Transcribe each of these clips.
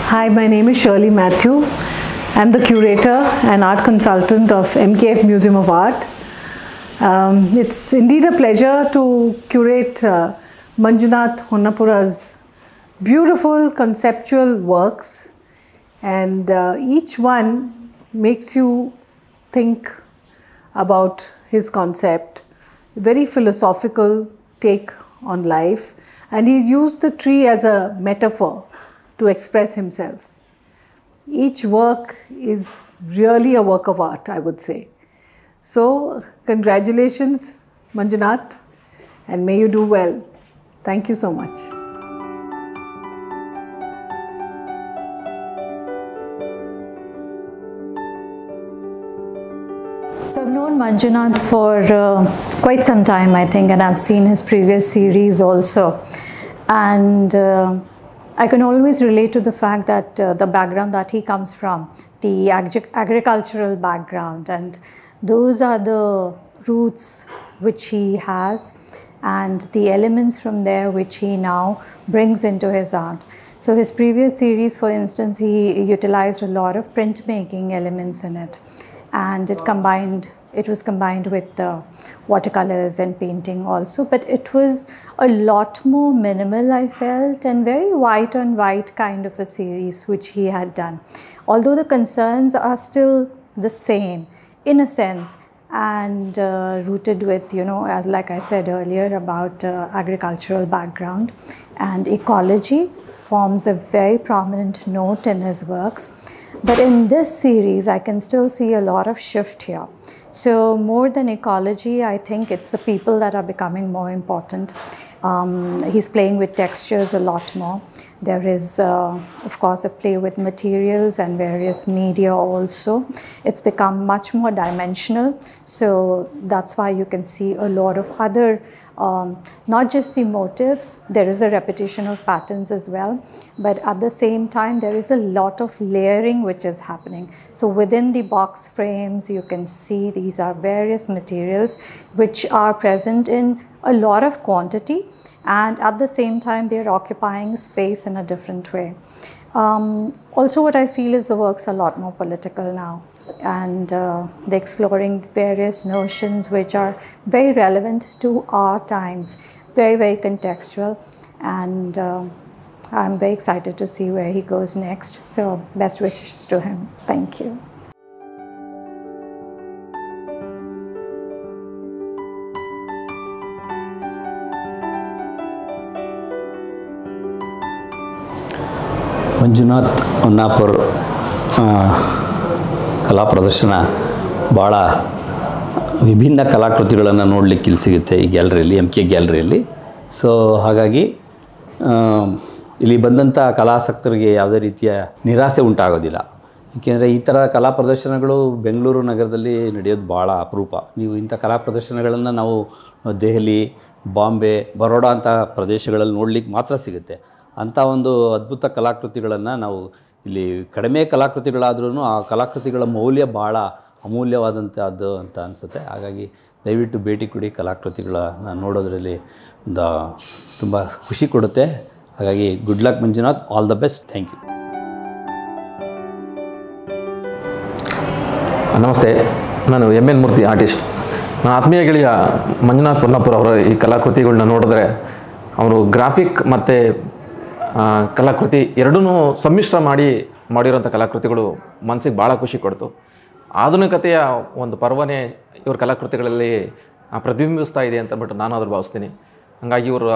Hi, my name is Shirley Matthew. I'm the curator and art consultant of MKF Museum of Art. It's indeed a pleasure to curate Manjunath Honnapura's beautiful conceptual works, and each one makes you think about his concept, very philosophical take on life, and he used the tree as a metaphor to express himself. Each work is really a work of art, I would say. So, congratulations, Manjunath, and may you do well. Thank you so much. So I've known Manjunath for quite some time, I think, and I've seen his previous series also. And I can always relate to the fact that the background that he comes from, the agricultural background, and those are the roots which he has and the elements from there which he now brings into his art. So his previous series, for instance, he utilized a lot of printmaking elements in it, and it was combined with watercolors and painting also, but it was a lot more minimal, I felt, and very white on white kind of a series which he had done. Although the concerns are still the same in a sense, and rooted with, as like I said earlier about agricultural background, and ecology forms a very prominent note in his works. But in this series, I can still see a lot of shift here. So more than ecology, I think it's the people that are becoming more important. He's playing with textures a lot more. There is, of course, a play with materials and various media also. It's become much more dimensional. So that's why you can see a lot of other, not just the motifs, there is a repetition of patterns as well, but at the same time there is a lot of layering which is happening. So within the box frames you can see these are various materials which are present in a lot of quantity, and at the same time they are occupying space in a different way. Also what I feel is the works are a lot more political now, and they're exploring various notions which are very relevant to our times, very, very contextual, and I'm very excited to see where he goes next. So best wishes to him. Thank you. Manjunath Honnapura ಕಲಾ ಪ್ರದರ್ಶನ ಭಾಳ ವಿಭಿನ್ನ ಕಲಾಕೃತಿಗಳನ್ನು ನೋಡಲಿಕ್ಕೆ ಇಲ್ಲಿ ಸಿಗುತ್ತೆ ಈ ಗ್ಯಾಲರಿಯಲ್ಲಿ, MK ಗ್ಯಾಲರಿಯಲ್ಲಿ. So ಹಾಗಾಗಿ ಇಲ್ಲಿ ಬಂದಂಥ ಕಲಾಸಕ್ತರಿಗೆ ಯಾವುದೇ ರೀತಿಯ ನಿರಾಸೆ ಉಂಟಾಗೋದಿಲ್ಲ. ಏಕೆಂದರೆ ಈ ಥರ ಕಲಾ ಪ್ರದರ್ಶನಗಳು ಬೆಂಗಳೂರು ನಗರದಲ್ಲಿ ನಡೆಯೋದು ಭಾಳ ಅಪರೂಪ. ನೀವು ಇಂಥ ಕಲಾ ಪ್ರದರ್ಶನಗಳನ್ನು ನಾವು ದೆಹಲಿ, ಬಾಂಬೆ, ಬರೋಡಾ ಅಂಥ ಪ್ರದೇಶಗಳಲ್ಲಿ ನೋಡಲಿಕ್ಕೆ ಮಾತ್ರ ಸಿಗುತ್ತೆ. ಅಂಥ ಒಂದು ಅದ್ಭುತ ಕಲಾಕೃತಿಗಳನ್ನು ನಾವು ಇಲ್ಲಿ ಕಡಿಮೆ ಕಲಾಕೃತಿಗಳಾದ್ರೂ ಆ ಕಲಾಕೃತಿಗಳ ಮೌಲ್ಯ ಭಾಳ ಅಮೂಲ್ಯವಾದಂಥದ್ದು ಅಂತ ಅನಿಸುತ್ತೆ. ಹಾಗಾಗಿ ದಯವಿಟ್ಟು ಭೇಟಿ ಕೊಡಿ, ಕಲಾಕೃತಿಗಳನ್ನ ನೋಡೋದ್ರಲ್ಲಿ ತುಂಬ ಖುಷಿ ಕೊಡುತ್ತೆ. ಹಾಗಾಗಿ good luck Manjunath, all the best, thank you. ನಮಸ್ತೆ, ನಾನು MN ಮೂರ್ತಿ, ಆರ್ಟಿಸ್ಟ್. ನನ್ನ ಆತ್ಮೀಯ ಗೆಳೆಯ ಮಂಜುನಾಥ್ ಹೊನ್ನಾಪುರ ಅವರ ಈ ಕಲಾಕೃತಿಗಳನ್ನ ನೋಡಿದ್ರೆ ಅವರು ಗ್ರಾಫಿಕ್ ಮತ್ತು ಕಲಾಕೃತಿ ಎರಡೂ ಸಮ್ಮಿಶ್ರ ಮಾಡಿರೋಂಥ ಕಲಾಕೃತಿಗಳು ಮನಸ್ಸಿಗೆ ಭಾಳ ಖುಷಿ ಕೊಡ್ತು. ಆಧುನಿಕತೆಯ ಒಂದು ಪರ್ವನೇ ಇವ್ರ ಕಲಾಕೃತಿಗಳಲ್ಲಿ ಪ್ರತಿಬಿಂಬಿಸ್ತಾ ಇದೆ ಅಂತಂದ್ಬಿಟ್ಟು ನಾನು ಅದ್ರ ಭಾವಿಸ್ತೀನಿ. ಹಾಗಾಗಿ ಇವರು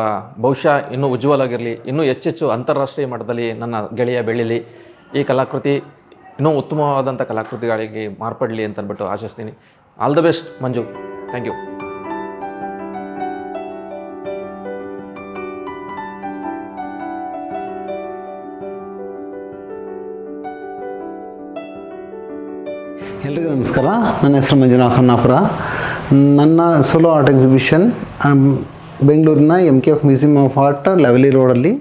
ಬಹುಶಃ ಇನ್ನೂ ಉಜ್ವಲವಾಗಿರಲಿ, ಇನ್ನೂ ಹೆಚ್ಚೆಚ್ಚು ಅಂತಾರಾಷ್ಟ್ರೀಯ ಮಟ್ಟದಲ್ಲಿ ನನ್ನ ಗೆಳೆಯ ಬೆಳೀಲಿ, ಈ ಕಲಾಕೃತಿ ಇನ್ನೂ ಉತ್ತಮವಾದಂಥ ಕಲಾಕೃತಿಗಳಿಗೆ ಮಾರ್ಪಡಲಿ ಅಂತಂದ್ಬಿಟ್ಟು ಆಶಿಸ್ತೀನಿ. All the best Manju, thank you. ಎಲ್ರಿಗೂ ನಮಸ್ಕಾರ. ನನ್ನ ಹೆಸರು ಮಂಜುನಾಥ್ ಹೊನ್ನಾಪುರ. ನನ್ನ ಸೋಲೋ ಆರ್ಟ್ ಎಕ್ಸಿಬಿಷನ್ ಬೆಂಗಳೂರಿನ MKF museum of art Lavelle ರೋಡಲ್ಲಿ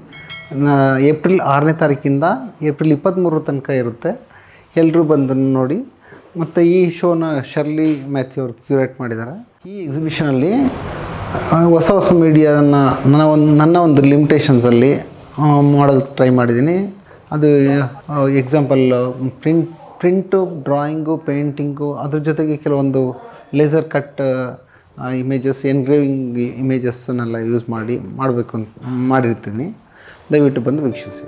ಏಪ್ರಿಲ್ 6ನೇ ತಾರೀಕಿಂದ ಏಪ್ರಿಲ್ 23 ತನಕ ಇರುತ್ತೆ. ಎಲ್ಲರೂ ಬಂದು ನೋಡಿ. ಮತ್ತು ಈ ಶೋನ ಶರ್ಲಿ ಮ್ಯಾಥ್ಯೂ ಅವರು ಕ್ಯೂರೇಟ್ ಮಾಡಿದ್ದಾರೆ. ಈ ಎಕ್ಸಿಬಿಷನಲ್ಲಿ ಹೊಸ ಮೀಡಿಯಾನ ನನ್ನ ಒಂದು ಲಿಮಿಟೇಷನ್ಸಲ್ಲಿ ಮಾಡೋದಕ್ಕೆ ಟ್ರೈ ಮಾಡಿದ್ದೀನಿ. ಅದು ಎಕ್ಸಾಂಪಲ್ ಪ್ರಿಂಟು, ಡ್ರಾಯಿಂಗು, ಪೇಂಟಿಂಗು, ಅದ್ರ ಜೊತೆಗೆ ಕೆಲವೊಂದು ಲೇಸರ್ ಕಟ್ ಇಮೇಜಸ್, ಎನ್ಗ್ರೇವಿಂಗ್ ಇಮೇಜಸ್ಸನ್ನೆಲ್ಲ ಯೂಸ್ ಮಾಡಬೇಕು ಅಂತ ಮಾಡಿರ್ತೀನಿ. ದಯವಿಟ್ಟು ಬಂದು ವೀಕ್ಷಿಸಿ.